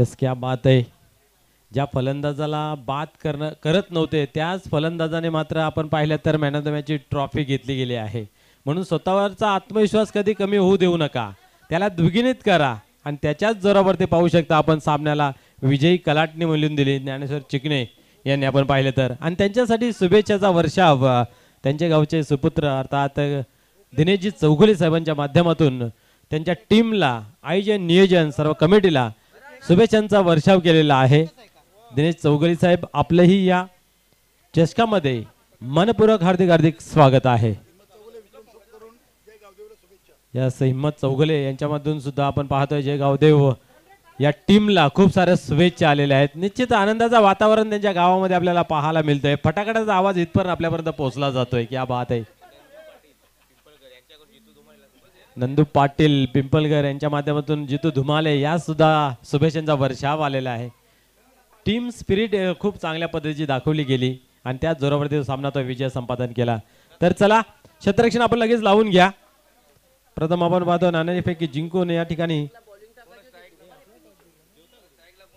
Yes, क्या बात आहे. ज्या फलंदाजाला बाद करत नव्हते त्याच फलंदाजाने मात्र आपण पाहिलं तर मॅन ऑफ द मॅचची ट्रॉफी घेतली गेली आहे. म्हणून स्वतःवरचा आत्मविश्वास कधी कमी होऊ देऊ नका, त्याला द्विगुणित करा आणि त्याच्याच जोरावरती पाहू शकता आपण सामन्याला विजयी कलाटणी मिळवून दिली ज्ञानेश्वर चिकणे यांनी आपण पाहिलं तर. आणि त्यांच्यासाठी शुभेच्छाचा वर्षाव त्यांच्या गावचे सुपुत्र अर्थात दिनेशजी चौगुले साहेबांच्या माध्यमातून त्यांच्या टीमला, आयोजन, नियोजन, सर्व कमिटीला शुभेच्छांचा वर्षाव केलेला आहे. दिनेश चौगुले साहेब, आपलंही या चषकामध्ये मनपूर्वक हार्दिक हार्दिक स्वागत आहे. या हिम्मत चौगुले यांच्यामधून सुद्धा आपण पाहतोय जय गावदेव या टीमला खूप साऱ्या शुभेच्छा आलेल्या आहेत. निश्चित आनंदाचा वातावरण त्यांच्या गावामध्ये आपल्याला पाहायला मिळतंय. फटाकड्याचा आवाज इथपर्यंत आपल्यापर्यंत पोहोचला जातोय. क्या बात आहे. नंदू पाटील पिंपलगर यांच्या माध्यमातून जितू धुमाले या सुद्धा शुभेच्छांचा वर्षाव आलेला आहे. टीम स्पिरिट खूप चांगल्या पद्धतीची दाखवली गेली आणि त्याच जोरावरती सामना तो विजय संपादन केला. तर चला क्षेत्ररक्षण आपण लगेच लावून घ्या. प्रथम आपण पाहतो नाणेफेक जिंकून या ठिकाणी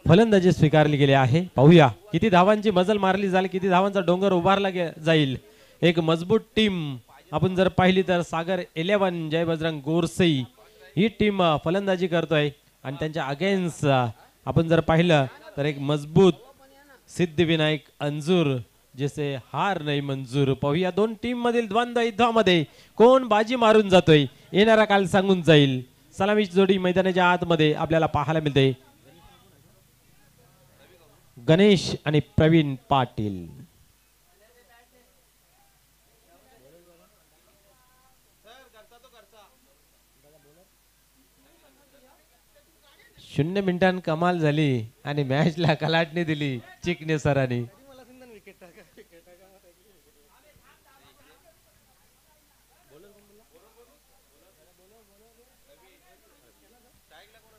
फलंदाजी स्वीकारली गेली आहे. पाहूया किती धावांची मजल मारली जाईल, किती धावांचा डोंगर उभारला जाईल. एक मजबूत टीम आपण जर पाहिली तर सागर 11 जय बजरंग गोरसई ही टीम फलंदाजी करतोय आणि त्यांच्या अगेन्स्ट आपण जर पाहिलं तर एक मजबूत सिद्धिविनायक अंजूर जसे हार नाही मंजूर. पाहूया दोन टीम मधील द्वंद्व युद्धामध्ये कोण बाजी मारून जातोय येणारा काल सांगून जाईल. सलामी जोडी मैदानाच्या आतमध्ये आपल्याला पाहायला मिळते. गणेश आणि प्रवीण पाटील. शून्य मिनिटां कमाल झाली आणि मॅचला कलाटणी दिली चिकणे सरांनी.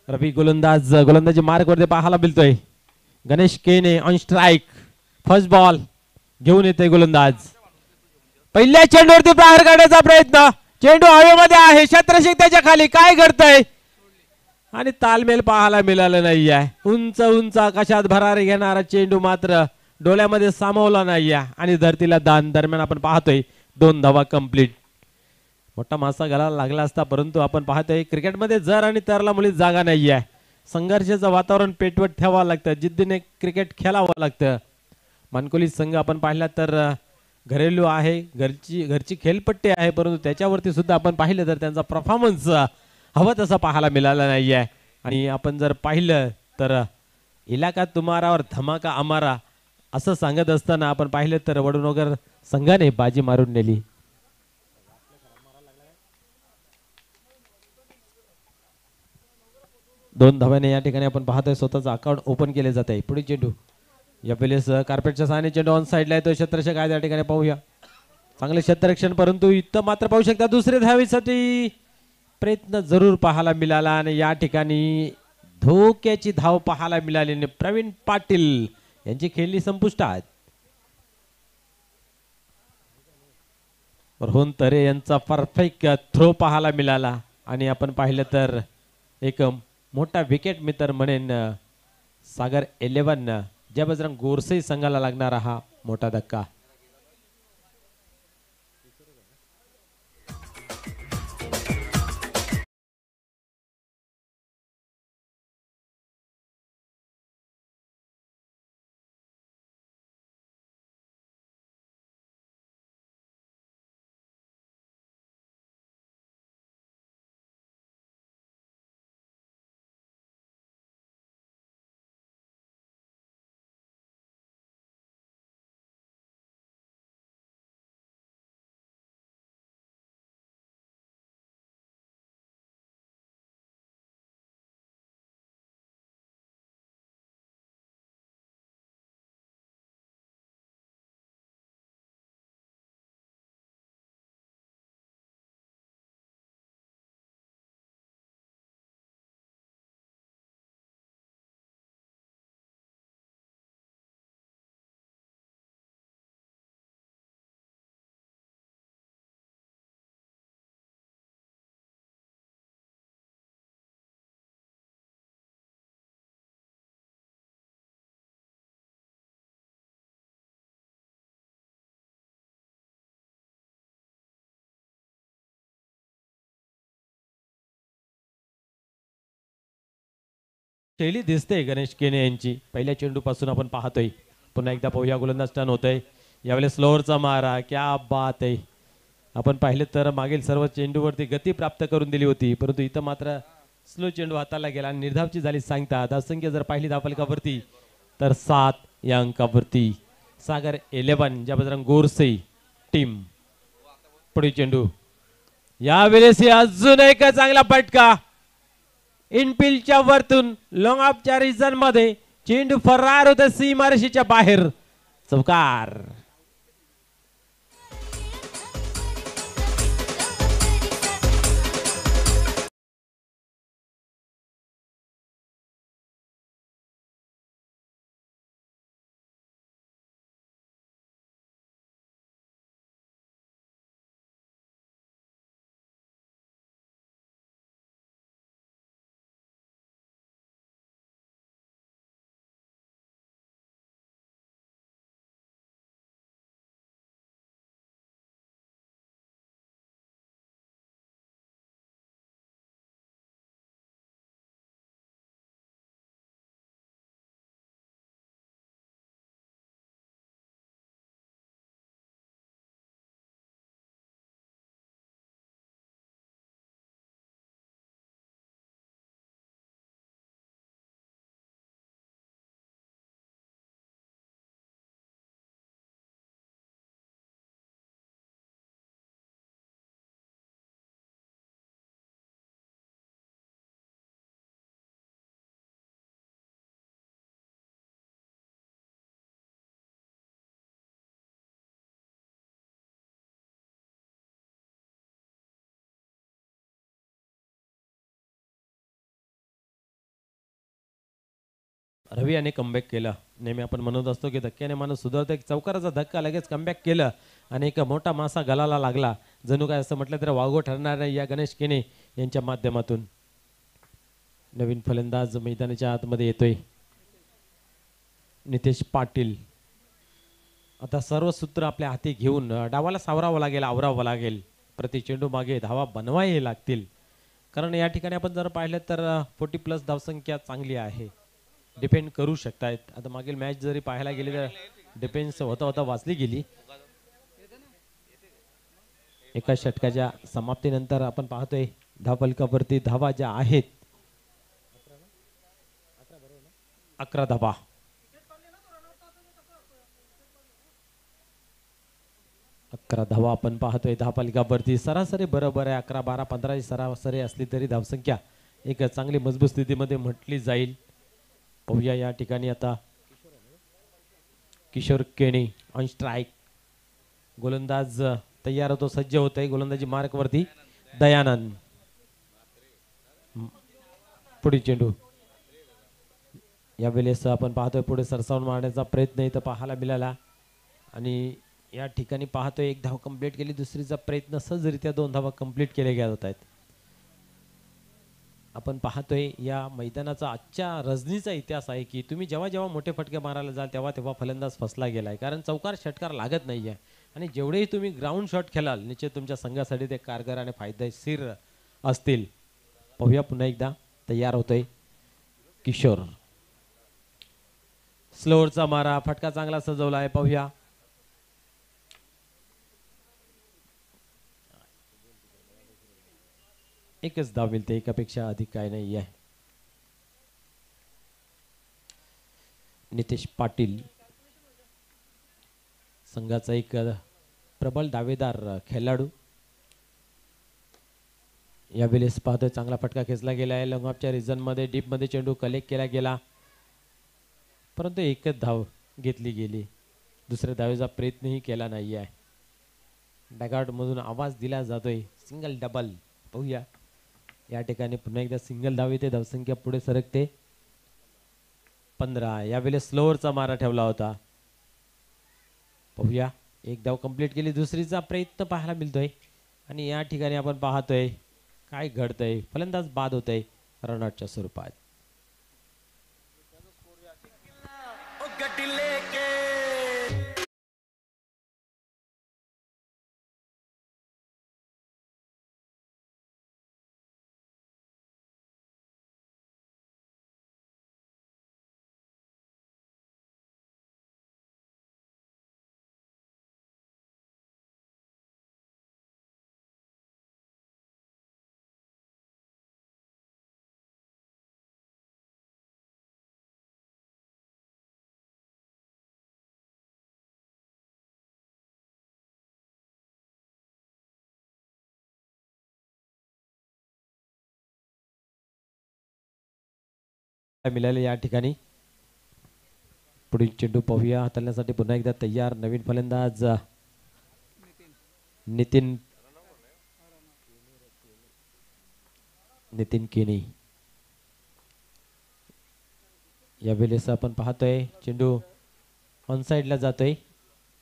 रवी गोलंदाजी मार्क वरती पाहायला मिळतोय. गणेश केने ऑन स्ट्राइक. फर्स्ट बॉल घेऊन येते गोलंदाज. पहिल्या चेंडूवरती बाहेर काढण्याचा प्रयत्न. चेंडू हवेमध्ये आहे. शत्रक्षक त्याच्या खाली काय करतय आणि तालमेल पाहायला मिळालं नाही आहे. उंच उंच आकाशात भरारी घेणारा चेंडू मात्र डोळ्यामध्ये सामावला नाही आहे आणि धरतीला दान. दरम्यान आपण पाहतोय 2 धावा कंप्लीट. मोठा मासा घालायला लागला असता परंतु आपण पाहतोय क्रिकेटमध्ये जर आणि तरला मुळीच जागा नाही आहे. संघर्षाचं वातावरण पेटवत ठेवावं लागतं, जिद्दीने क्रिकेट खेळावं लागतं. मानकोली संघ आपण पाहिला तर घरेलू आहे, घरची खेळपट्टी आहे, परंतु त्याच्यावरती सुद्धा आपण पाहिलं तर त्यांचा परफॉर्मन्स हवं तसं पाहायला मिळाला नाही आहे. आणि आपण जर पाहिलं तर इलाका तुम्हारा और धमाका आमारा असं सांगत असताना आपण पाहिलं तर वडनगर संघाने बाजी मारून नेली. दोन धाव्याने या ठिकाणी आपण पाहतोय स्वतःचं अकाउंट ओपन केले जात आहे. पुढे चेंडू या वेळेस कार्पेटच्या सहाय्याने चेंडू ऑन साईडला येतोय. क्षेत्ररक्षक आहे त्या ठिकाणी. पाहूया चांगले क्षेत्ररक्षण, परंतु इथं मात्र पाहू शकता दुसऱ्या धावेसाठी प्रयत्न जरूर पाहायला मिळाला आणि या ठिकाणी धोक्याची धाव पाहायला मिळाली. प्रवीण पाटील यांची खेळणी संपुष्टात. रोहन तरे यांचा परफेक्ट थ्रो पाहायला मिळाला आणि आपण पाहिलं तर एक मोठा विकेट मित्र म्हणेन सागर 11 जय बजरंग गोरसई संघाला लागणारा हा मोठा धक्का. शैली दिसते गणेश केने यांची. पहिल्या चेंडूपासून आपण पाहतोय. पुन्हा एकदा पाहूया गोलंदाज टर्न होतोय. यावेळेस स्लोअरचा मारा, क्या बात आहे. आपण पाहिले तर मागील सर्व चेंडूवरती गती प्राप्त करून दिली होती, परंतु इथं मात्र स्लो चेंडू हाताला गेला आणि निर्धावची झाली सांगतात. धावसंख्या जर पाहिली धावफलकावरती तर 7 या अंकावरती सागर 11 ज्या बजरंग गोरसे टीम. पुढे चेंडू यावेळेस अजून एक चांगला फटका इनफिल्डच्या वरतून लॉंग ऑफच्या रिजन मध्ये चेंडू फरार होता सीमारेषेच्या बाहेर. चौकार. रवी याने कमबॅक केलं. नेहमी आपण म्हणत असतो की धक्क्याने माणूस सुधारतो. एक चौकाराचा धक्का लगेच कमबॅक केलं आणि एक मोठा मासा गलाला लागला. जणू काय असं म्हटलं तर वाघो ठरणार नाही या गणेश केने यांच्या माध्यमातून. नवीन फलंदाज मैदानाच्या आतमध्ये येतोय नितेश पाटील. आता सर्व सूत्र आपल्या हाती घेऊन डावाला सावरावं लागेल, आवरावं लागेल. प्रति चेंडू मागे धावा बनवावे लागतील, कारण या ठिकाणी आपण जर पाहिलं तर 40+ धावसंख्या चांगली आहे. डिपेंड करू शकतायत. आता मागील मॅच जरी पाहायला गेली तर डिफेन्स होता होता वाचली गेली. एका षटकाच्या समाप्तीनंतर आपण पाहतोय धावफलकावरती धावा ज्या आहेत 11 धावा. धावा आपण पाहतोय धावफलकावरती. सरासरी बरोबर आहे 11, 12, 15 सरासरी असली तरी धावसंख्या एक चांगली मजबूत स्थितीमध्ये म्हटली जाईल. पाहूया या ठिकाणी आता किशोर केणी ऑन स्ट्राइक. गोलंदाज तयार होतो, सज्ज होतोय गोलंदाजी मार्क वरती. दयानंद पुढे चेंडू. यावेळेस आपण पाहतोय पुढे सरसावून मारण्याचा प्रयत्न इथं पाहायला मिळाला आणि या ठिकाणी पाहतोय एक धाव कंप्लीट केली. दुसरीचा प्रयत्न सहजरित्या 2 धावा कंप्लीट केल्या जात आहेत. आपण पाहतोय या मैदानाचा आजच्या रजनीचा इतिहास आहे की तुम्ही जेव्हा जेव्हा मोठे फटके मारायला जाल तेव्हा तेव्हा फलंदाज फसला गेलाय, कारण चौकार षटकार लागत नाहीये. आणि जेवढेही तुम्ही ग्राउंड शॉट खेळाल निश्चित तुमच्या संघासाठी ते कारगर आणि फायदेशीर असतील. पाहूया पुन्हा एकदा तयार होतोय किशोर. स्लोअरचा मारा, फटका चांगला सजवला आहे. पाहूया एकच धाव मिळते, एकापेक्षा अधिक काय नाही आहे. नितेश पाटील संघाचा एक प्रबळ दावेदार खेळाडू. यावेळेस पाहतोय चांगला फटका खेचला गेला आहे. लॉंगऑफच्या रिजन मध्ये डीप मध्ये चेंडू कलेक्ट केला गेला, परंतु एकच धाव घेतली गेली. दुसऱ्या धावेचा प्रयत्नही केला नाही आहे. डॅगआउट मधून आवाज दिला जातोय सिंगल डबल. पाहूया या ठिकाणी पुन्हा एकदा सिंगल धाव येते. धावसंख्या पुढे सरकते 15. यावेळेस स्लोअरचा मारा ठेवला होता. पाहूया एक धाव कंप्लीट केली, दुसरीचा प्रयत्न पाहायला मिळतोय आणि या ठिकाणी आपण पाहतोय काय घडतंय. फलंदाज बाद होतोय रनआउटच्या स्वरूपात. मिळाले या ठिकाणी. पुढील चेंडू पाहूया. हाताळण्यासाठी पुन्हा एकदा तयार नवीन फलंदाज नितीन केनी. यावेळेस आपण पाहतोय चेंडू ऑन साइडला जातोय.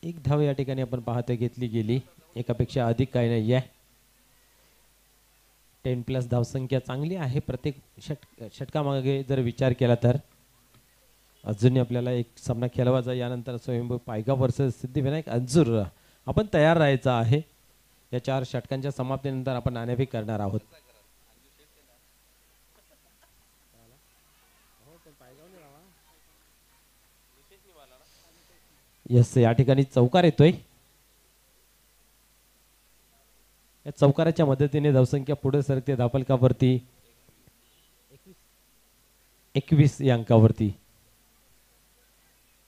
एक धाव या ठिकाणी आपण पाहतोय घेतली गेली. एकापेक्षा अधिक काही नाही आहे. 10+ धावसंख्या चांगली आहे प्रत्येक षटकामागे जर विचार केला तर. अजूनही आपल्याला एक सामना खेळवायचा. यानंतर स्वयंभू पायगाव वर्सेस सिद्धिविनायक अंजूर आपण तयार राहायचं आहे. या 4 षटकांच्या समाप्तीनंतर आपण नाणेफेक करणार आहोत. यस, या ठिकाणी चौकार येतोय. या चौकाराच्या मदतीने धावसंख्या पुढे सरकते धावफलकावरती 21 या अंकावरती.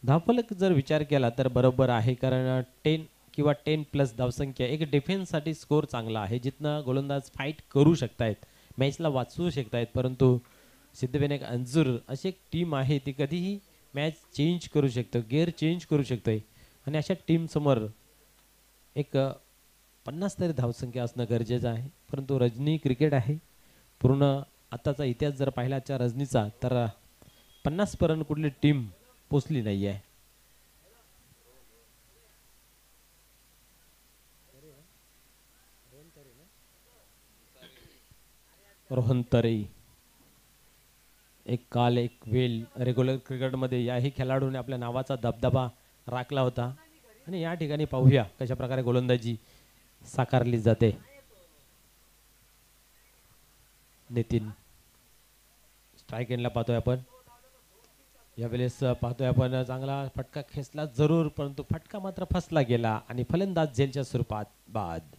धावफलक जर विचार केला तर बरोबर आहे, कारण 10 किंवा 10+ धावसंख्या एक डिफेन्स साठी स्कोर चांगला आहे, जिथनं गोलंदाज फाईट करू शकतायत, मॅचला वाचवू शकतायत. परंतु सिद्धिविनायक अंजूर अशी एक टीम आहे ती कधीही मॅच चेंज करू शकतो, गेअर चेंज करू शकतोय. आणि अशा टीम समोर एक 50 तरी धावसंख्या असणं गरजेचं आहे. परंतु रजनी क्रिकेट आहे. पूर्ण आताचा इतिहास जर पाहिला आजच्या रजनीचा तर 50 पर्यंत कुठली टीम पोचली नाही आहे. रोहन तरे एक काल एक वेल रेग्युलर क्रिकेटमध्ये याही खेळाडूने आपल्या नावाचा दबदबा राखला होता. आणि या ठिकाणी पाहूया कशा प्रकारे गोलंदाजी साकारली जाते. नितीन स्ट्राइक एंडला पाहतोय आपण. यावेळेस पाहतोय आपण चांगला फटका खेचला जरूर, परंतु फटका मात्र फसला गेला आणि फलंदाज झेलच्या स्वरूपात बाद.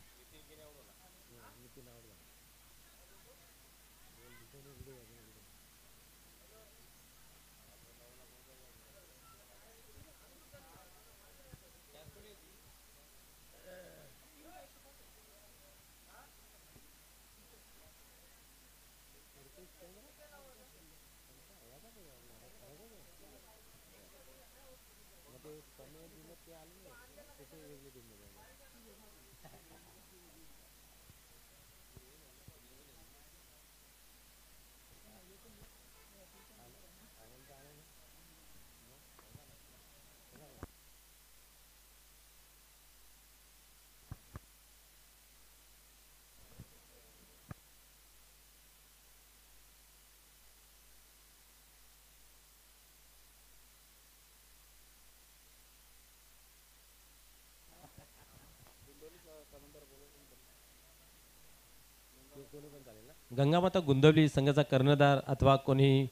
गंगामाता गुंदवली संघाचा कर्णधार अथवा कोणी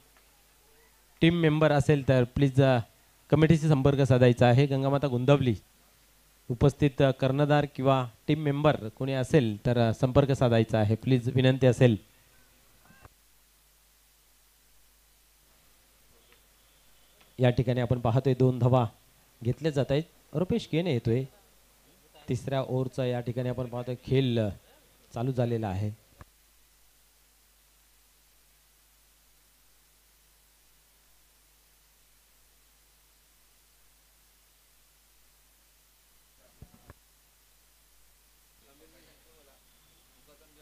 टीम मेंबर असेल तर प्लीज कमिटीशी संपर्क साधायचा आहे. गंगामाता गुंदवली उपस्थित कर्णधार किंवा टीम मेंबर कोणी असेल तर संपर्क साधायचा आहे, प्लीज विनंती असेल. या ठिकाणी आपण पाहतोय 2 धावा घेतल्या जात आहेत. रुपेश केने येतोय. तिसऱ्या ओव्हरचा या ठिकाणी आपण पाहतोय खेळ चालू झालेला आहे.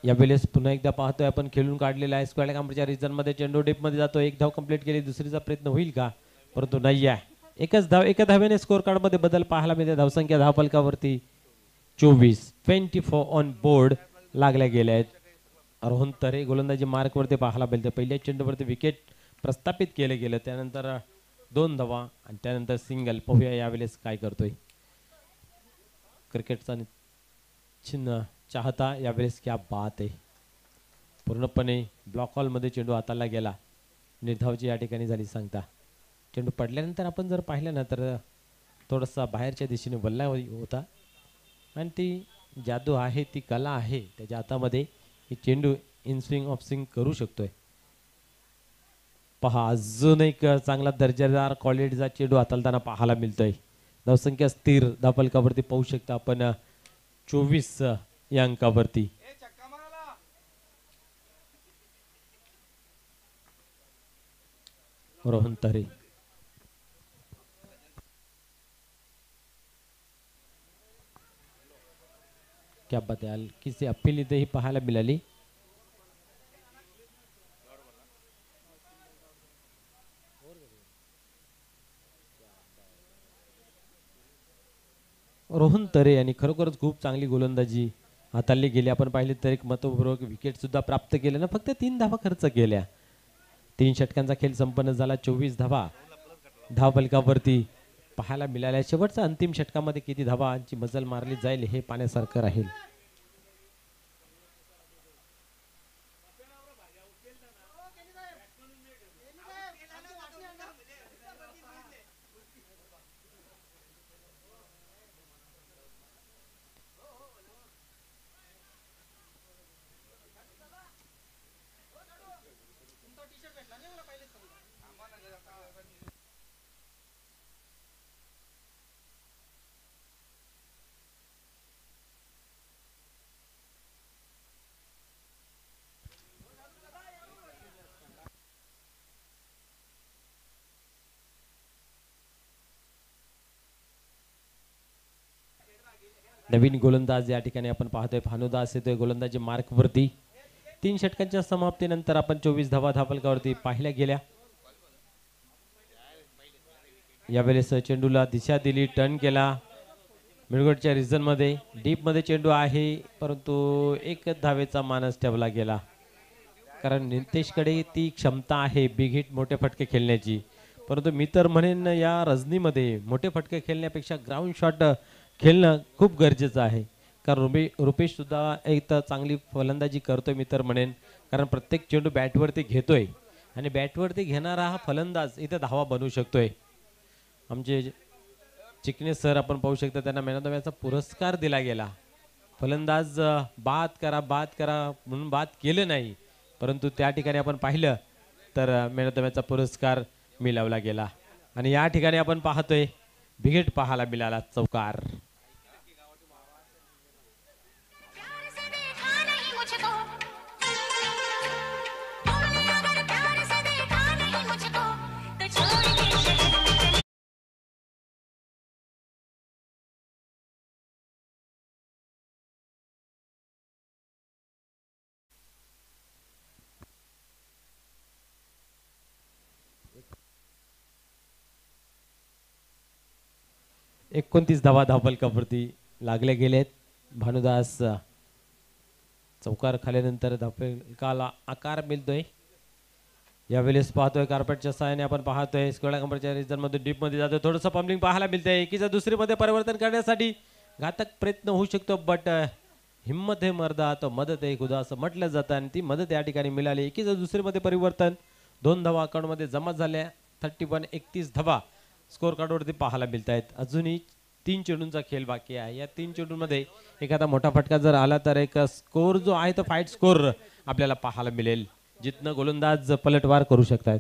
यावेळेस पुन्हा एकदा पाहतोय आपण खेळून काढलेला आहे. स्क्वेअर कांबरच्या रिजन मध्ये चेंडू डीप मध्ये जातो. एक धाव कंप्लीट केली, दुसरीचा प्रयत्न होईल का? परंतु नाही आहे. एकच धाव, एका धावेने स्कोर कार्ड मध्ये बदल पाहायला मिळते. धावसंख्या धावफलकावरती 24 ऑन बोर्ड लागल्या गेल्या आहेत. रोहन तरे गोलंदाजी मार्क वरती पाहायला मिळते. पहिल्या चेंडूवरती विकेट प्रस्थापित केले गेले, त्यानंतर 2 धावा आणि त्यानंतर सिंगल. पाहूया यावेळेस काय करतोय क्रिकेटचा चिन्ह चाहता. यावेळेस क्या बात आहे, पूर्णपणे ब्लॉक हॉल मध्ये चेंडू हाताला गेला. निर्धावची या ठिकाणी झाली सांगता. चेंडू पडल्यानंतर आपण जर पाहिलं ना तर थोडासा बाहेरच्या दिशेने वल्ला होता. आणि ती जादू आहे, ती कला आहे त्याच्या हातामध्ये की चेंडू इन स्विंग ऑफ स्विंग करू शकतोय. पहा अजून एक चांगला दर्जेदार क्वालिटीचा चेंडू हाताळताना पाहायला मिळतोय. धावसंख्या स्थिर धावफलकावरती पाहू शकता आपण 24 या अंकावरती. रोहन तरे. क्या बात आहे, हलकीची अपील इथेही पाहायला मिळाली. रोहन तरे यांनी खरोखरच खूप चांगली गोलंदाजी हाताळली गेली. आपण पाहिले तर एक महत्वपूर्वक विकेट सुद्धा प्राप्त केले ना, फक्त 3 धावा खर्च केल्या. 3 षटकांचा खेळ संपन्न झाला. 24 धावा धावफलकावरती पाहायला मिळाल्या. शेवटच्या अंतिम षटकामध्ये किती धावांची मजल मारली जाईल हे पाहण्यासारखं राहील. नवीन गोलंदाज या ठिकाणी आपण पाहतोय भानुदास येतोय गोलंदाजी मार्क वरती. 3 षटकांच्या समाप्तीनंतर आपण 24 धावा धावफलकावरती पाहिल्या गेल्या. यावेळेस चेंडूला दिशा दिली, टर्न केला मिडगोटच्या रिजन मध्ये. डीप मध्ये चेंडू आहे, परंतु एकच धावेचा मानस ठेवला गेला, कारण नितेशकडे ती क्षमता आहे बिग हिट मोठे फटके खेळण्याची. परंतु मी तर म्हणेन या रजनीमध्ये मोठे फटके खेळण्यापेक्षा ग्राउंड शॉट खेळणं खूप गरजेचं आहे. कारण रुपेश सुद्धा एक तर चांगली फलंदाजी करतोय मी तर म्हणेन, कारण प्रत्येक चेंडू बॅटवरती घेतोय आणि बॅटवरती घेणारा हा फलंदाज इथं धावा बनवू शकतोय. आमचे चिकणे सर आपण पाहू शकता, त्यांना मॅन ऑफ द मॅचचा पुरस्कार दिला गेला. फलंदाज बाद करा म्हणून बाद केलं नाही, परंतु त्या ठिकाणी आपण पाहिलं तर मॅन ऑफ द मॅचचा पुरस्कार मिळवला गेला. आणि या ठिकाणी आपण पाहतोय बिगेट पाहायला मिळाला, चौकार. एकोणतीस धावा धावफलकावरती लागले गेलेत. भानुदास चौकार खाल्यानंतर धावफलकाला आकार मिळतोय. यावेळेस पाहतोय कार्पेटच्या सहाय्याने आपण पाहतोय स्क्वेअर कंपनीच्या रिजन मध्ये डीप मध्ये जातोय. थोडंसं पंपिंग पाहायला मिळतंय. एकीचा दुसरीमध्ये परिवर्तन करण्यासाठी घातक प्रयत्न होऊ शकतो, बट हिम्मत है मर्दा तो मदत आहे खुदा असं म्हटलं जातं आणि ती मदत या ठिकाणी मिळाली. एकीचा दुसरीमध्ये परिवर्तन, 2 धावा अकाउंटमध्ये जमा झाल्या. 31 धावा स्कोर कार्डवरती पाहायला मिळत आहेत. अजूनही 3 चेंडूंचा खेळ बाकी आहे. या 3 चेंडूंमध्ये एखादा मोठा फटका जर आला तर एक स्कोर जो आहे तो फाईट स्कोर आपल्याला पाहायला मिळेल, जिथनं गोलंदाज पलटवार करू शकतात.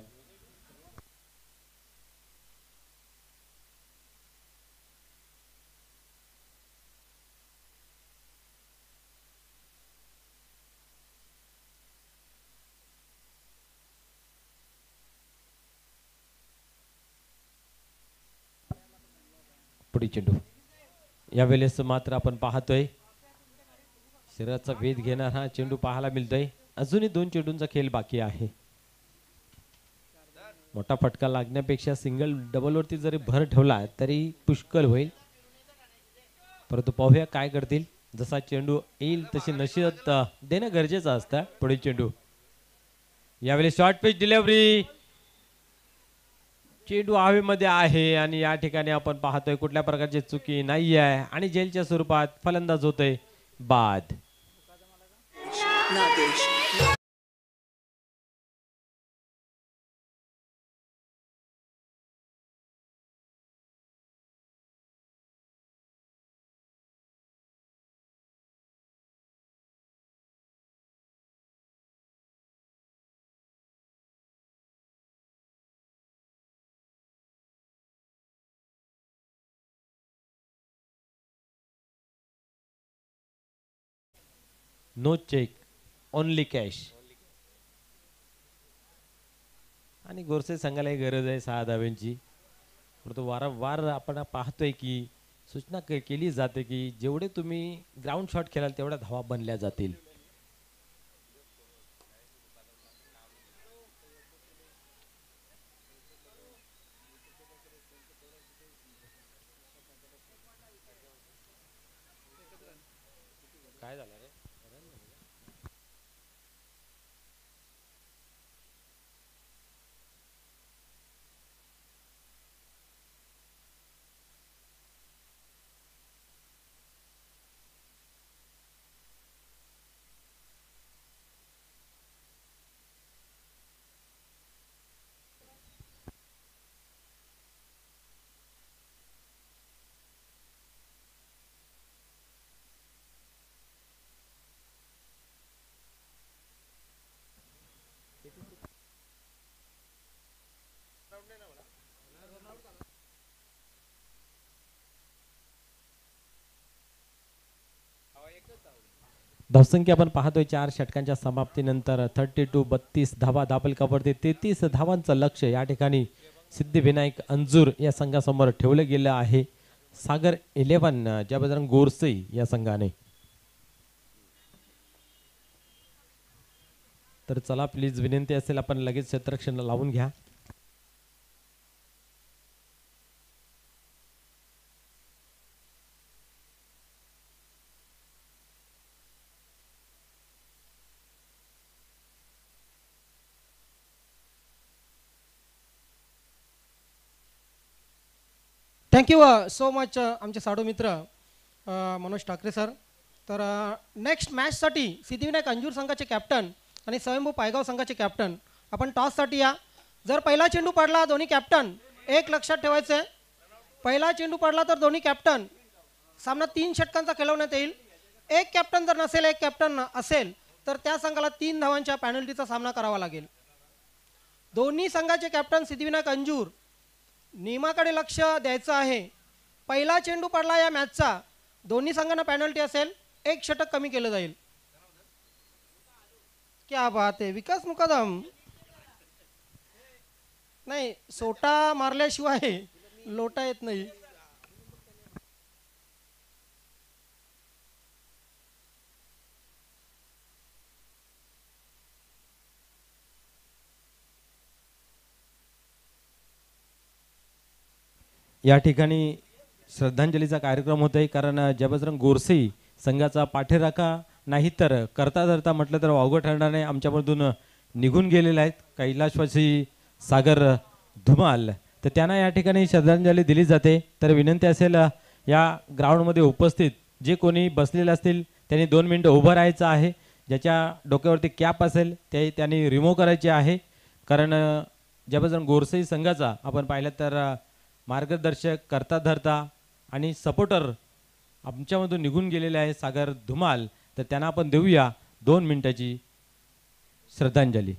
पुढे चेंडू यावेळेस मात्र आपण पाहतोय शरीराचा वेध घेणारा हा चेंडू पाहायला मिळतोय. अजूनही 2 चेंडूंचा खेळ बाकी आहे. मोठा फटका लागण्यापेक्षा सिंगल डबल वरती जरी भर ठेवला तरी पुष्कळ होईल, परंतु पाहूया काय करतील. जसा चेंडू येईल तशी नशियत देणं गरजेचं असतं. पुढे चेंडू यावेळी शॉर्ट पिच डिलिव्हरी, चेंडू हवेमध्ये आहे आणि या ठिकाणी आपण पाहतोय कुठल्या प्रकारची चुकी नाही आहे आणि जेलच्या स्वरूपात फलंदाज होतोय बाद. No cheque, only cash. आणि गोरसे संघालाही गरज आहे 6 धाव्यांची. परंतु वारंवार आपण पाहतोय की सूचना केली जाते की जेवढे तुम्ही ग्राउंड शॉट खेळाल तेवढ्या धावा बनल्या जातील. काय झालं रे? धावसंख्या आपण पाहतोय 4 षटकांच्या समाप्तीनंतर 32 धावा धापलकावरती 33 धावांचं लक्ष या ठिकाणी सिद्धिविनायक अंजूर या संघासमोर ठेवलं गेलं आहे. सागर 11 ज्या बजरंग गोरसे या संघाने. तर चला प्लीज विनंती असेल आपण लगेच क्षेत्ररक्षण लावून घ्या. थँक्यू सो मच आमचे साडू मित्र मनोज ठाकरे सर. तर नेक्स्ट मॅचसाठी सिद्धिविनायक अंजूर संघाचे कॅप्टन आणि स्वयंभू पायगाव संघाचे कॅप्टन आपण टॉससाठी या. जर पहिला चेंडू पडला दोन्ही कॅप्टन एक लक्षात ठेवायचं आहे, पहिला चेंडू पडला तर दोन्ही कॅप्टन सामना 3 षटकांचा खेळवण्यात येईल. एक कॅप्टन जर नसेल एक कॅप्टन असेल तर त्या संघाला 3 धावांच्या पॅनल्टीचा सामना करावा लागेल. दोन्ही संघाचे कॅप्टन सिद्धिविनायक अंजूर नियमाकडे लक्ष द्यायचं आहे. पहिला चेंडू पडला या मॅचचा दोन्ही संघांना पॅनल्टी असेल, 1 षटक कमी केलं जाईल. क्या बात आहे विकास मुकादम. नाही सोटा मारल्याशिवाय लोटा येत नाही. या ठिकाणी श्रद्धांजलीचा कार्यक्रम होत आहे कारण जबजरंग गोरसे संघाचा पाठीराखा नाही तर करता धरता म्हटलं तर अवघड ठरणार नाही. आमच्यामधून निघून गेलेले आहेत कैलाशवासी सागर धुमाल, तर त्यांना या ठिकाणी श्रद्धांजली दिली जाते. तर विनंती असेल या ग्राउंडमध्ये उपस्थित जे कोणी बसलेले असतील त्यांनी 2 मिनिटं उभं राहायचं आहे. ज्याच्या डोक्यावरती कॅप असेल ते त्यांनी रिमूव्ह करायचे आहे. कारण जबजरंग गोरसे संघाचा आपण पाहिलं तर मार्गदर्शक करता धरता आणि सपोर्टर आमच्यामधून निघून गेलेले आहे सागर धुमाल, तर त्यांना आपण देऊया 2 मिनिटाची श्रद्धांजली.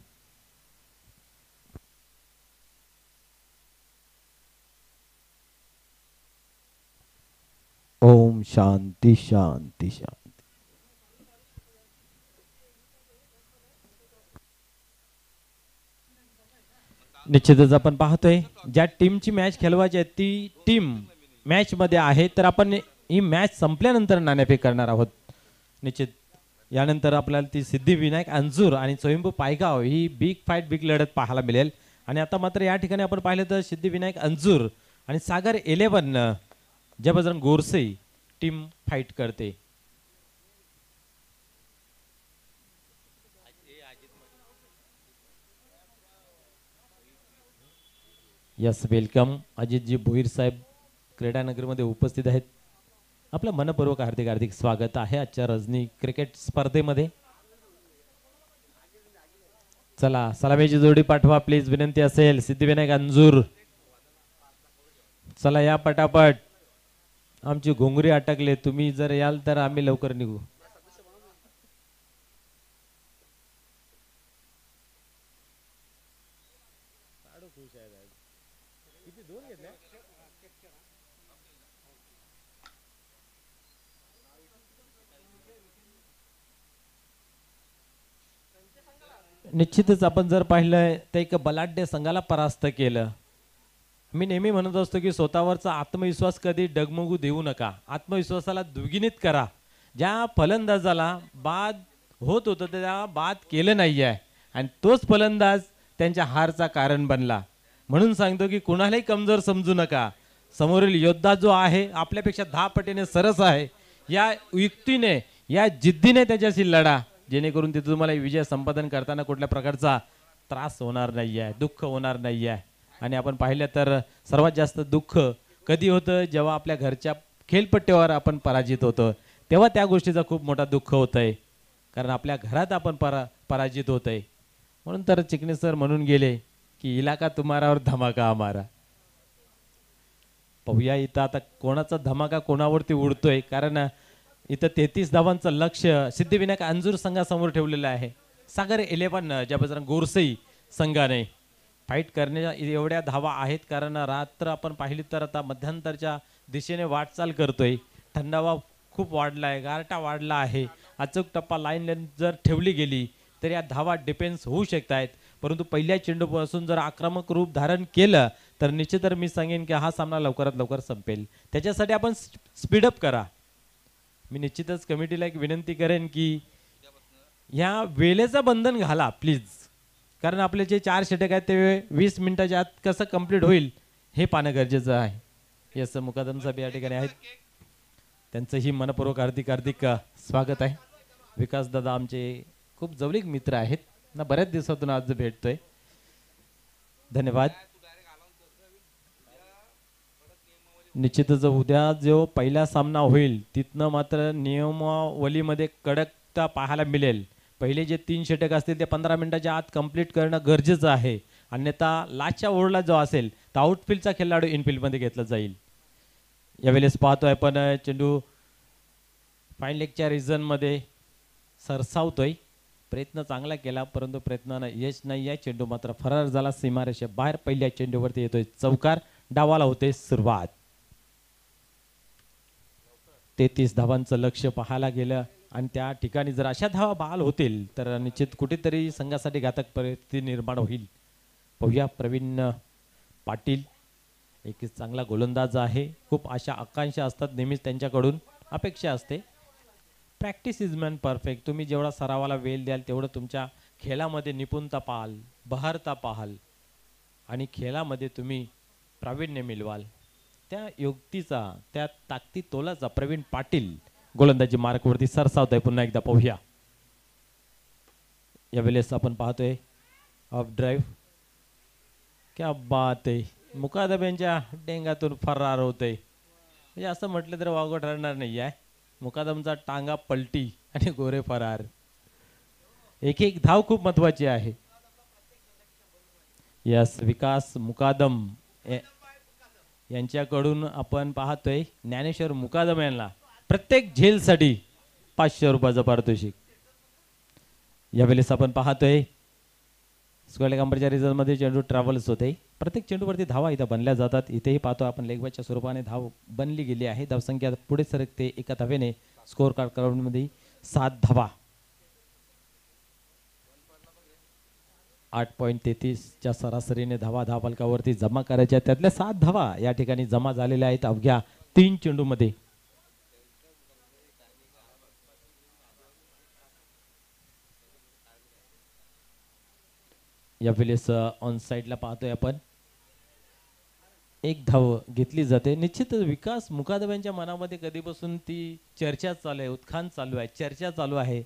ओम शांती शांती शांती. निश्चितच आपण पाहतोय ज्या टीमची मॅच खेळवायची आहे ती टीम मॅच मध्ये आहे. तर आपण ही मॅच संपल्यानंतर नाणेफेक करणार आहोत. निश्चित यानंतर आपल्याला ती सिद्धिविनायक अंजूर आणि स्वयंभू पायगाव ही बिग फाईट बिग लढत पाहायला मिळेल. आणि आता मात्र या ठिकाणी आपण पाहिलं तर सिद्धिविनायक अंजूर आणि सागर 11 जबजरंग गोरसे टीम फाईट करते. यस वेलकम अजितजी भोईर साहेब क्रीडानगरमध्ये उपस्थित आहेत. आपलं मनपूर्वक हार्दिक हार्दिक स्वागत आहे आजच्या रजनी क्रिकेट स्पर्धेमध्ये. चला सलामीची जोडी पाठवा प्लीज विनंती असेल. सिद्धिविनायक अंजूर चला या पटापट. आमची घोंगरी अटकले, तुम्ही जर याल तर आम्ही लवकर निघू. निश्चितच आपण जर पाहिलं तर एक बलाढ्य संघाला परास्त केलं. मी नेहमी म्हणत असतो की स्वतःवरचा आत्मविश्वास कधी डगमगू देऊ नका, आत्मविश्वासाला द्विगुणित करा. ज्या फलंदाजाला बाद होत होतं त्या बाद केलं नाही आहे आणि तोच फलंदाज त्यांच्या हारचा कारण बनला. म्हणून सांगतो की कुणालाही कमजोर समजू नका. समोरील योद्धा जो आहे आपल्यापेक्षा 10 पटीने सरस आहे, या युक्तीने या जिद्दीने त्याच्याशी लढा, जेणेकरून तिथे तुम्हाला विजय संपादन करताना कुठल्या प्रकारचा त्रास होणार नाही आहे, दुःख होणार नाही आहे. आणि आपण पाहिलं तर सर्वात जास्त दुःख कधी होतं, जेव्हा आपल्या घरच्या खेळपट्टीवर आपण पराजित होतो, तेव्हा त्या गोष्टीचा खूप मोठा दुःख होत आहे, कारण आपल्या घरात आपण पराजित होत आहे. म्हणून तर चिकणे सर म्हणून गेले की इलाका तुम्हारा और धमाका हमारा. पाहूया इथं आता कोणाचा धमाका कोणावरती उडतोय, कारण इथं 33 धावांचं लक्ष सिद्धिविनायक अंजूर संघासमोर ठेवलेलं आहे. सागर 11 ज्या बजरंग गोरसई संघाने फाईट करण्याच्या एवढ्या धावा आहेत, कारण रात्र आपण पाहिली तर आता मध्यंतरच्या दिशेने वाटचाल करतोय. थंडावा खूप वाढला आहे, गारठा वाढला आहे. अचूक टप्पा लाईन जर ठेवली गेली तर या धावा डिफेन्स होऊ शकत आहेत, परंतु पहिल्या चेंडूपासून जर आक्रमक रूप धारण केलं तर निश्चित मी सांगेन की हा सामना लवकरात लवकर संपेल. त्याच्यासाठी आपण स्पीडअप करा. मी निश्चितच कमिटीला एक विनंती करेन की ह्या वेळेचं बंधन घाला प्लीज, कारण आपले जे 4 षटक आहेत ते 20 मिनिटाच्या आत कसं कंप्लीट होईल हे पाहणं गरजेचं आहे. यस मुकादम साहेब या ठिकाणी आहेत, त्यांचंही मनपूर्वक हार्दिक स्वागत आहे. विकास दादा आमचे खूप जवळीक मित्र आहेत ना, बऱ्याच दिवसातून आज भेटतोय. धन्यवाद. निश्चितच उद्या जो पहिला सामना होईल तिथनं मात्र नियमावलीमध्ये कडकता पाहायला मिळेल. पहिले जे 3 षटक असतील ते 15 मिनिटाच्या आत कंप्लीट करणं गरजेचं आहे, अन्यथा लास्टच्या ओव्हरला जो असेल तर आउटफील्डचा खेळाडू इनफील्डमध्ये घेतला जाईल. यावेळेस पाहतोय आपण चेंडू फाईन लेगच्या रिझनमध्ये सरसावतोय. प्रयत्न चांगला केला परंतु प्रयत्नानं यश नाही आहे. चेंडू मात्र फरार झाला सीमारेषे बाहेर. पहिल्या चेंडूवरती येतोय चौकार. डावाला होते सुरुवात. 33 धावांचं लक्ष पाहायला गेलं आणि त्या ठिकाणी जर अशा धावा बहाल होतील तर निश्चित कुठेतरी संघासाठी घातक परिस्थिती निर्माण होईल. पाहूया प्रवीण पाटील एक चांगला गोलंदाज आहे. खूप अशा आकांक्षा असतात नेहमीच त्यांच्याकडून, अपेक्षा असते. Practice is man perfect. तुम्ही जेवढा सरावाला वेळ द्याल तेवढं तुमच्या खेळामध्ये निपुणता पाहाल, बहारता पाहाल आणि खेळामध्ये तुम्ही प्रावीण्य मिळवाल. त्या युक्तीचा, त्या ताकदी तोलाचा प्रवीण पाटील गोलंदाजी मार्कवरती सरसावत आहे. पुन्हा एकदा पाहूया. यावेळेस आपण पाहतोय ऑफ ड्राईव्ह. क्या बात आहे. मुकादम यांच्या डेंगातून फरार होतोय, म्हणजे असं म्हटलं तर वावगं ठरणार नाही आहे. मुकादमचा टांगा पलटी आणि गोरे फरार. एक धाव खूप महत्वाची आहे. यस विकास मुकादम यांच्याकडून आपण पाहतोय ज्ञानेश्वर मुकादम यांना प्रत्येक झेलसाठी 500 रुपयाचं पारितोषिक. यावेळेस आपण पाहतोय स्क्वेअर कंपनीच्या रिझल्टमध्ये चेंडू ट्रॅव्हल्स होते. प्रत्येक चेंडूवरती धावा इथं बनल्या जातात. इथेही पाहतो आपण लेगबायच्या स्वरूपाने धाव बनली गेली आहे. धावसंख्या पुढे सरकते. एका धावेने स्कोअर कार्ड क्रमांकामध्ये 7 धावा. 8.33च्या सरासरीने धावा धावफलकावरती जमा करायच्या. त्यातल्या 7 धावा या ठिकाणी जमा झालेल्या आहेत अवघ्या 3 चेंडूमध्ये. यावेळेस ऑन साइडला पाहतोय आपण 1 धाव घेतली जाते. निश्चितच विकास मुकादम यांच्या मनामध्ये कधीपासून ती चर्चा चालू आहे, उत्खान चालू आहे, चर्चा चालू आहे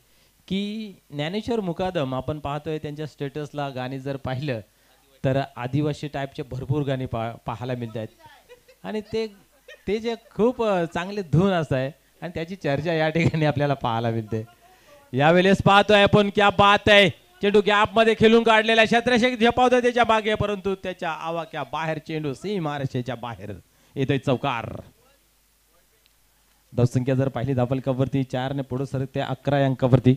की ज्ञानेश्वर मुकादम आपण पाहतोय त्यांच्या स्टेटसला गाणी जर पाहिलं तर आदिवासी टाईपचे भरपूर गाणी पाहायला मिळत आहेत आणि ते जे खूप चांगले धून असत आहे आणि त्याची चर्चा या ठिकाणी आपल्याला पाहायला मिळते. यावेळेस पाहतोय आपण क्या बात आहे. चेंडू गॅप मध्ये खेळून काढलेला क्षेत्रक्षक झेपावतोय त्याच्या मागे, परंतु त्याच्या आवाक्या बाहेर चेंडू सीमारेषेच्या बाहेर येतोय चौकार. धावसंख्या जर पाहिली धावफलकावरती 4 ने पुढे सरकते 11 अंकावरती.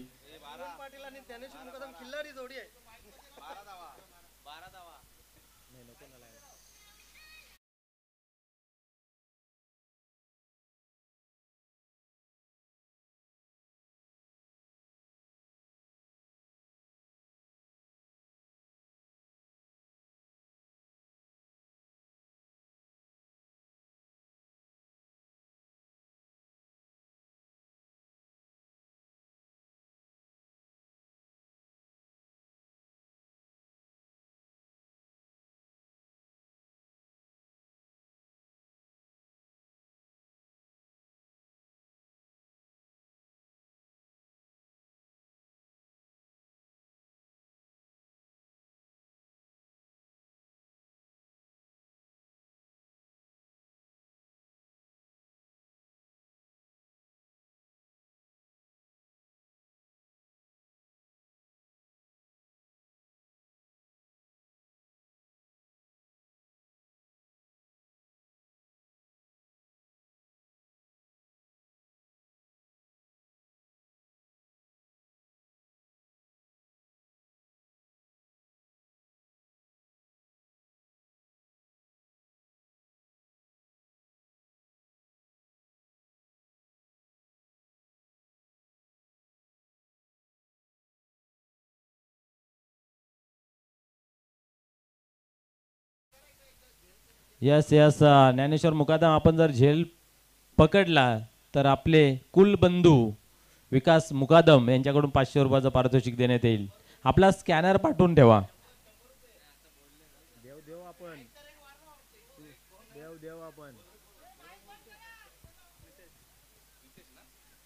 यस यस ज्ञानेश्वर मुकादम, आपण जर झेल पकडला तर आपले कुलबंधू विकास मुकादम यांच्याकडून 500 रुपयाचं पारितोषिक देण्यात येईल. आपला स्कॅनर पाठवून ठेवा.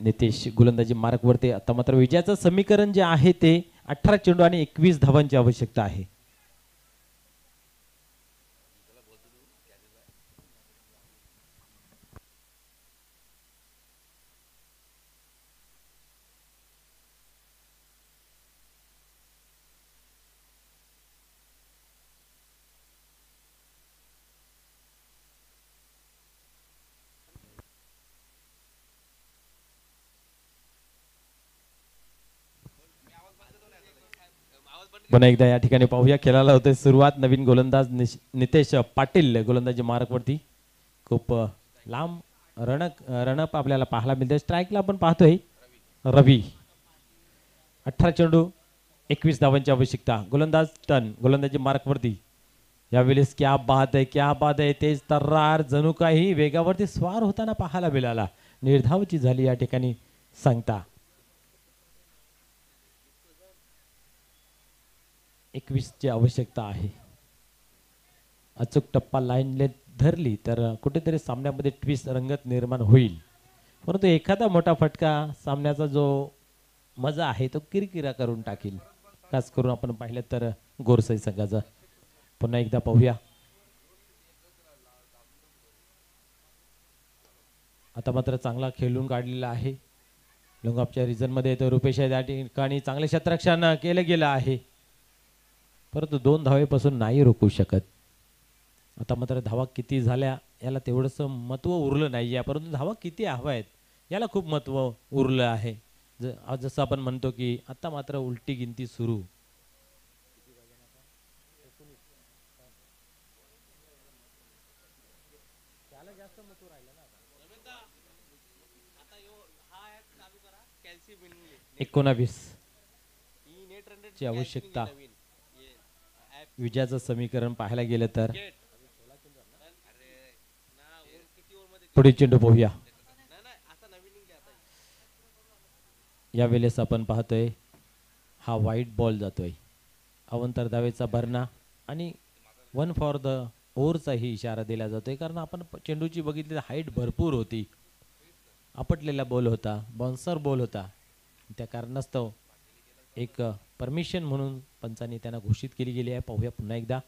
नितेश गोलंदाजी मार्कवरती. आता मात्र विजयाचं समीकरण जे आहे ते 18 चेंडू आणि 21 धावांची आवश्यकता आहे. पुन्हा एकदा या ठिकाणी पाहूया. खेळायला होते सुरुवात. नवीन गोलंदाज नितेश पाटील गोलंदाजी मार्कवरती. खूप लांब रणप आपल्याला पाहायला मिळते. स्ट्राईकला आपण पाहतोय रवी. 18 चेंडू 21 धावांची आवश्यकता. गोलंदाज टन गोलंदाजी मार्कवरती. यावेळेस क्या बात आहे, क्या बात आहे. तेज तर्रार जणू काही वेगावरती स्वार होताना पाहायला मिळाला. निर्धावची झाली या ठिकाणी सांगता. 21 ची आवश्यकता आहे. अचूक टप्पा लाईन लेंथ धरली तर कुठेतरी सामन्यामध्ये ट्विस्ट रंगत निर्माण होईल. परंतु एखादा मोठा फटका सामन्याचा जो मजा आहे तो किरकिरा करून टाकील. खास करून आपण पाहिलं तर गोरसाई संघाचा. पुन्हा एकदा पाहूया. आता मात्र चांगला खेळून काढलेला आहे. लोंगापच्या रिजनमध्ये तर रुपेश या ठिकाणी चांगले क्षेत्ररक्षण केलं गेलं आहे, परंतु 2 धावेपासून नाही रोखू शकत. आता मात्र धावा किती झाल्या याला तेवढंसं महत्त्व उरलं नाही आहे, परंतु धावा किती हव्या आहेत याला खूप महत्त्व उरलं आहे. जसं आपण म्हणतो की आता मात्र उलटी गिनती सुरू. एकोणावीस ची आवश्यकता. विजयाचं समीकरण पाहायला गेलं तर पुढे चेंडू पाहूया. यावेळेस आपण पाहतोय हा वाईट बॉल जातोय. अवंतर धावेचा भरणा आणि 1 फॉर द ओव्हरचाही इशारा दिला जातोय, कारण आपण चेंडूची बघितली हाईट भरपूर होती. आपटलेला बॉल होता, बाउन्सर बॉल होता. त्या कारणास्तव एक परमिशन म्हणून पंचांनी त्यांना घोषित केली गेली आहे. पाहूया पुन्हा एकदा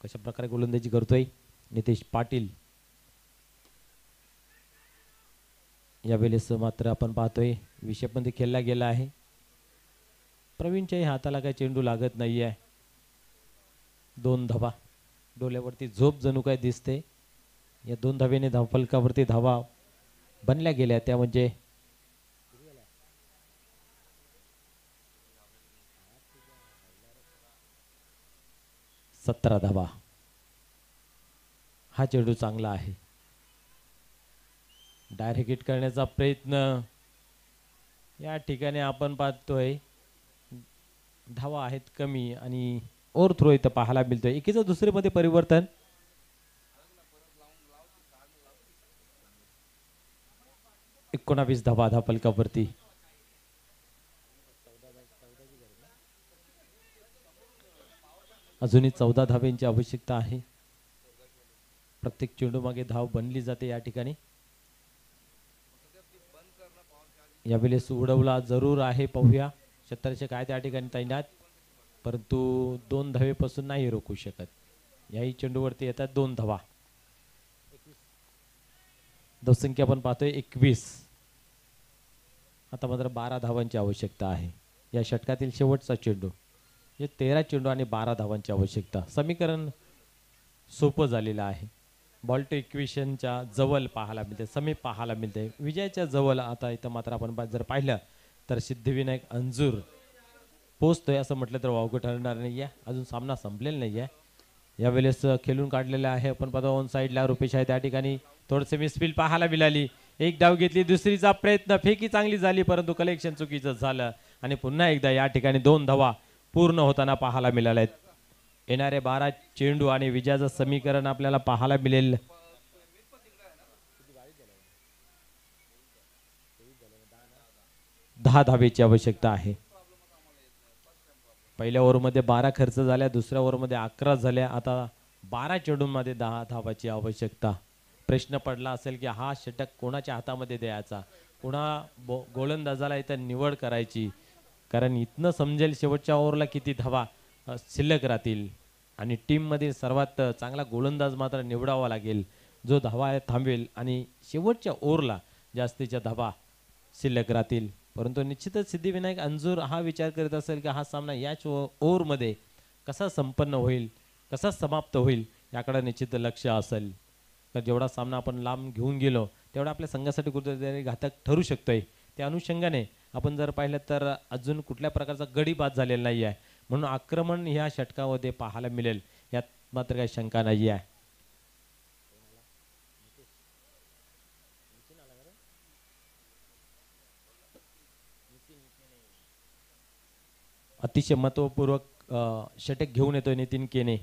कशा प्रकारे गोलंदाजी करतोय नितेश पाटील. यावेळेस मात्र आपण पाहतोय विषयपंथी खेळला गेला आहे. प्रवीणच्याही हाताला काही चेंडू लागत नाही आहे. 2 धावा. डोल्यावरती झोप जणू काय दिसते. या 2 धावेने धावफलकावरती धावा बनल्या गेल्या त्या म्हणजे 17 धावा. हा चेंडू चांगला आहे. डायरेक्ट हिट करण्याचा प्रयत्न या ठिकाणी आपण पाहतोय. धावा आहेत कमी आणि ओव्हर थ्रो इथं पाहायला मिळतोय. एकीचं दुसरीमध्ये परिवर्तन. एकोणावीस धावा धावफलकावरती. अजूनही 14 धावेंची आवश्यकता आहे. प्रत्येक चेंडू मागे धाव बनली जाते या ठिकाणी. यावेळेस उडवला जरूर आहे. पाहूया क्षेत्ररक्षक काय त्या ठिकाणी तैनात, परंतु 2 धावेपासून नाही रोखू शकत. याही चेंडूवरती येतात 2 धावा. धावसंख्या आपण पाहतोय 21. आता मात्र 12 धावांची आवश्यकता आहे. या षटकातील शेवटचा चेंडू. हे 13 चेंडू आणि 12 धावांची आवश्यकता. समीकरण सोपं झालेलं आहे. बॉल टू इक्वेशनच्या जवळ पाहायला मिळते, समीप पाहायला मिळते. विजयाच्या जवळ आता इथं मात्र आपण जर पाहिलं तर सिद्धिविनायक अंजूर पोचतोय असं म्हटलं तर वावगं ठरणार नाही आहे. अजून सामना संपलेला नाही आहे. यावेळेस खेळून काढलेला आहे. आपण पाहतो ऑन साईडला रुपेश आहे त्या ठिकाणी. थोडंसं मिसफील पाहायला मिळाली. एक डाव घेतली, दुसरीचा प्रयत्न, फेकी चांगली झाली परंतु कलेक्शन चुकीचं झालं आणि पुन्हा एकदा या ठिकाणी 2 धावा पूर्ण होताना पाहायला मिळाल्या आहेत. येणारे 12 चेंडू आणि विजयाचं समीकरण आपल्याला पाहायला मिळेल. 10 धावेची आवश्यकता आहे. पहिल्या ओव्हरमध्ये 12 खर्च झाल्या, दुसऱ्या ओव्हरमध्ये 11 झाल्या. आता 12 चेंडूंमध्ये 10 धावाची आवश्यकता. प्रश्न पडला असेल की हा षटक कोणाच्या हातामध्ये द्यायचा, गोलंदाजाला इथं निवड करायची, कारण इथनं समजेल शेवटच्या ओव्हरला किती धावा शिल्लक राहतील आणि टीममध्ये सर्वात चांगला गोलंदाज मात्र निवडावा लागेल, जो धावा थांबवेल आणि शेवटच्या ओव्हरला जास्तीच्या धावा शिल्लक राहतील. परंतु निश्चितच सिद्धिविनायक अंजूर हा विचार करत असेल की हा सामना याच ओव्हरमध्ये कसा संपन्न होईल, कसा समाप्त होईल, याकडे निश्चित लक्ष असेल. तर जेवढा सामना आपण लांब घेऊन गेलो तेवढा आपल्या संघासाठी कुठेतरी घातक ठरू शकतोय. त्या अनुषंगाने आपण जर पाहिलं तर अजून कुठल्या प्रकारचा गडी बाद झालेला नाही आहे, म्हणून आक्रमण ह्या षटकामध्ये पाहायला मिळेल यात मात्र काही शंका नाही आहे. अतिशय महत्वपूर्वक षटक घेऊन येतोय नितीन केने.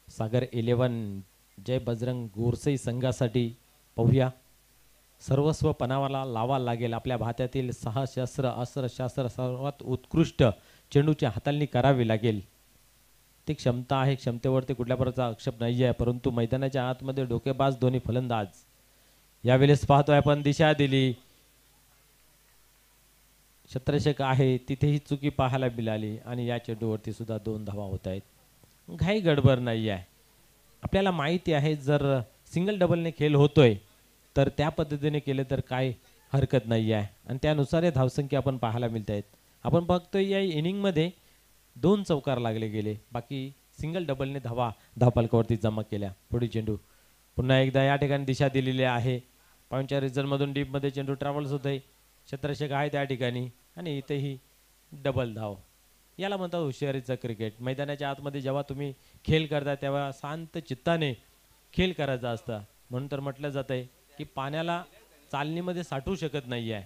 सागर 11 जय बजरंग गोरसई संघासाठी पाहूया. सर्वस्व पणावाला लावा लागेल. आपल्या भात्यातील 6 शस्त्र अस्त्र शास्त्र सर्वात उत्कृष्ट चेंडूची हाताळणी करावी लागेल. ती क्षमता आहे, क्षमतेवरती कुठल्या प्रकारचा आक्षेप नाही आहे, परंतु मैदानाच्या आतमध्ये डोकेबाज दोन्ही फलंदाज. यावेळेस पाहतोय आपण दिशा दिली, क्षेत्ररक्षक आहे तिथेही चुकी पाहायला मिळाली आणि या चेंडूवरती सुद्धा 2 धावा होत आहेत. घाई गडबड नाही आहे. आपल्याला माहिती आहे जर सिंगल डबलने खेळ होतोय तर त्या पद्धतीने केले तर काय हरकत नाही आहे आणि त्यानुसार हे धावसंख्या आपण पाहायला मिळत आहेत. आपण बघतोय या इनिंगमध्ये 2 चौकार लागले गेले, बाकी सिंगल डबलने धावफलकावरती जमा केल्या. पुढे चेंडू पुन्हा एकदा या ठिकाणी दिशा दिलेली आहे. पॉईंटच्या रिझल्टमधून डीपमध्ये चेंडू ट्रॅव्हल्स होत आहे. क्षेत्ररक्षक आहे त्या ठिकाणी आणि इथेही डबल धाव. याला म्हणतात हुशारीचं क्रिकेट. मैदानाच्या आतमध्ये जेव्हा तुम्ही खेळ करता तेव्हा शांत चित्ताने खेळ करायचा असता, म्हणून तर म्हटलं जात आहे की पाण्याला चालणीमध्ये साठवू शकत नाही आहे,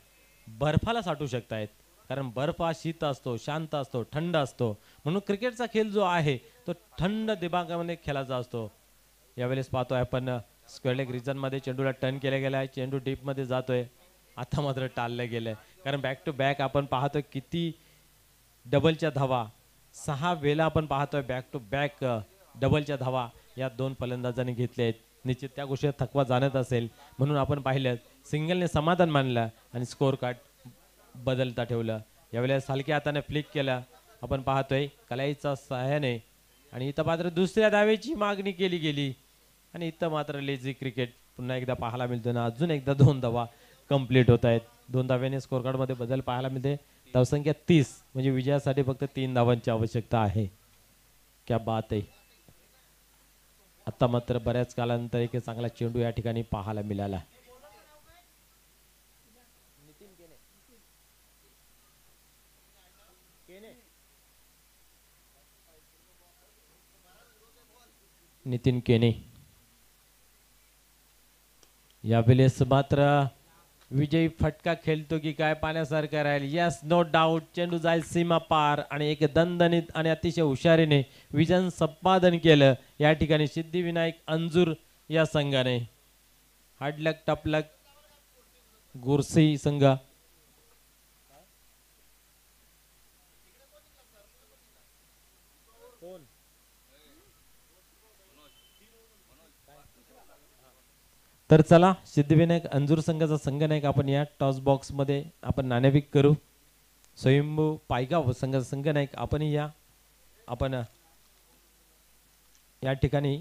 बर्फाला साठवू शकतायत, कारण बर्फ हा शीत असतो, शांत असतो, थंड असतो. म्हणून क्रिकेटचा खेळ जो आहे तो थंड दिमागामध्ये खेळायचा असतो. यावेळेस पाहतोय आपण स्क्वेअर लेग रिजनमध्ये चेंडूला टर्न केला गेला आहे. चेंडू डीपमध्ये जातोय. आता मात्र टाळलं गेलंय, कारण बॅक टू बॅक आपण पाहतोय किती डबलच्या धावा. 6 वेळा आपण पाहतोय बॅक टू बॅक डबलच्या धावा या 2 फलंदाजांनी घेतल्या आहेत. निश्चित त्या गोष्टीत थकवा जाणत असेल, म्हणून आपण पाहिलं सिंगलने समाधान मानलं आणि स्कोअर कार्ड बदलता ठेवलं. यावेळेस हलक्या हाताने फ्लिक केला आपण पाहतोय कलाईच्या सहाय्याने आणि इथं मात्र दुसऱ्या धावेची मागणी केली गेली आणि इथं मात्र लेझी क्रिकेट पुन्हा एकदा पाहायला मिळतो ना. अजून एकदा 2 धावा कंप्लीट होत आहेत. 2 धाव्याने स्कोअर कार्डमध्ये बदल पाहायला मिळते. धावसंख्या 30, म्हणजे विजयासाठी फक्त 3 धावांची आवश्यकता आहे. क्या बात आहे. आता मात्र बऱ्याच कालानंतर एक चांगला चेंडू या ठिकाणी पाहायला मिळाला. नितीन केने यावेळेस मात्र विजयी फटका खेळतो की काय पाण्यासारखं राहील. Yes, no doubt. चेंडू जाईल सीमा पार आणि एक दणदणीत आणि अतिशय हुशारीने विजय संपादन केलं या ठिकाणी सिद्धिविनायक अंजूर या संघाने. हाडलक टपलक गोरसई संघ. तर चला सिद्धिविनायक अंजूर संघाचा संघनायक आपण या टॉस बॉक्स मध्ये आपण नाणेफेक करू. स्वयंभू पायगाव संघाचा संघनायक आपण या ठिकाणी